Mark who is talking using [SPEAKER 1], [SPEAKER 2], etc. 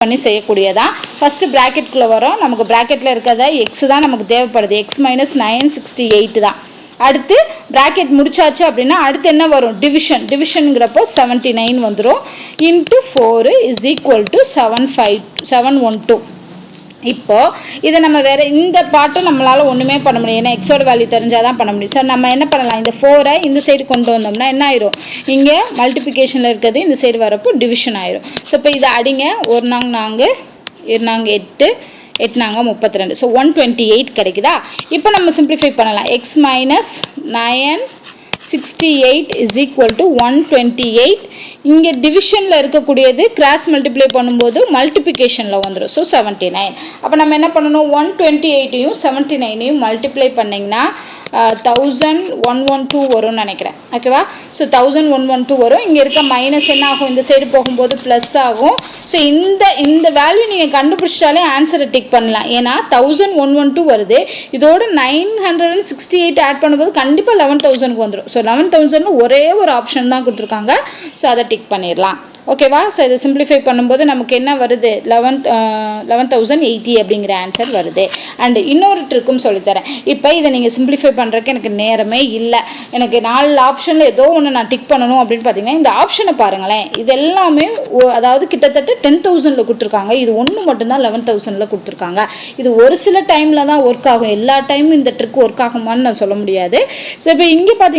[SPEAKER 1] பண்ணி செய்யக்கூடியதான். ஃபர்ஸ்ட் பிராக்கெட்குள்ள வரும். நமக்கு பிராக்கெட்ல இருக்கிறத x தான் நமக்கு தேவைப்படுது. x - 968 தான். அடுத்து பிராக்கெட் முடிச்சாச்சு அப்படின்னா அடுத்து என்ன வரும்? டிவிஷன்ங்கிறப்போ 79 வந்துடும். Into 4 is equal to 712. இப்போ இதை நம்ம வேற இந்த பாட்டும் நம்மளால ஒண்ணுமே பண்ண முடியும். ஏன்னா எக்ஸோட வேல்யூ தெரிஞ்சாதான் பண்ண முடியும். சார் நம்ம என்ன பண்ணலாம்? இந்த 4 இந்த சைடு கொண்டு வந்தோம்னா என்ன ஆயிரும்? இங்க மல்டிபிகேஷன்ல இருக்கிறது இந்த சைடு வரப்போ டிவிஷன் ஆயிரும். ஸோ இப்போ இதை அடிங்க. 1 நாங்க 8 8 நாங்க 32. ஸோ 128 கிடைக்குதா? இப்போ நம்ம சிம்பிளிஃபை பண்ணலாம். x - 968 is equal to 128. இங்க டிவிஷன்ல இருக்கக்கூடியது கிராஸ் மல்டிப்ளை பண்ணும்போது மல்டிபிகேஷன்ல வந்துடும். ஸோ 79. அப்போ நம்ம என்ன பண்ணணும்? 128ஐயும் 79ஐயும் மல்டிப்ளை பண்ணீங்கன்னா 1112 வரும்னு நினைக்கிறேன். ஓகேவா? ஸோ 1112 வரும். இங்க இருக்க மைனஸ் என்ன ஆகும்? இந்த சைடு போகும்போது பிளஸ் ஆகும். ஸோ இந்த வேல்யூ நீங்க கண்டுபிடிச்சாலே ஆன்சரை டிக் பண்ணலாம். ஏன்னா 1112 வருது. இதோட 968 ஆட் பண்ணும்போது கண்டிப்பா 11,000க்கு வந்துடும். ஸோ 11,000 ஒரே ஒரு ஆப்ஷன் தான் கொடுத்துருக்காங்க. ஸோ அதை டிக் பண்ணிடலாம். ஓகேவா? ஸோ இதை சிம்பிளிஃபை பண்ணும்போது நமக்கு என்ன வருது? 11,080 அப்படிங்கிற ஆன்சர் வருது. அண்ட் இன்னொரு ட்ரிக்கும் சொல்லித்தரேன். இப்போ இதை நீங்கள் சிம்பிளிஃபை பண்ணுறதுக்கு எனக்கு நேரமே இல்லை. எனக்கு 4 ஆப்ஷனில் ஏதோ ஒன்று நான் டிக் பண்ணணும் அப்படின்னு பார்த்தீங்கன்னா இந்த ஆப்ஷனை பாருங்களேன். இது எல்லாமே அதாவது கிட்டத்தட்ட 10,000ல் கொடுத்துருக்காங்க. இது ஒன்று மட்டும்தான் 11,000ல் கொடுத்துருக்காங்க. இது ஒரு சில டைமில் தான் ஒர்க் ஆகும். எல்லா டைமும் இந்த ட்ரிக் ஒர்க் ஆகுமான்னு நான் சொல்ல முடியாது. ஸோ இப்போ இங்கே பார்த்தீங்கன்னா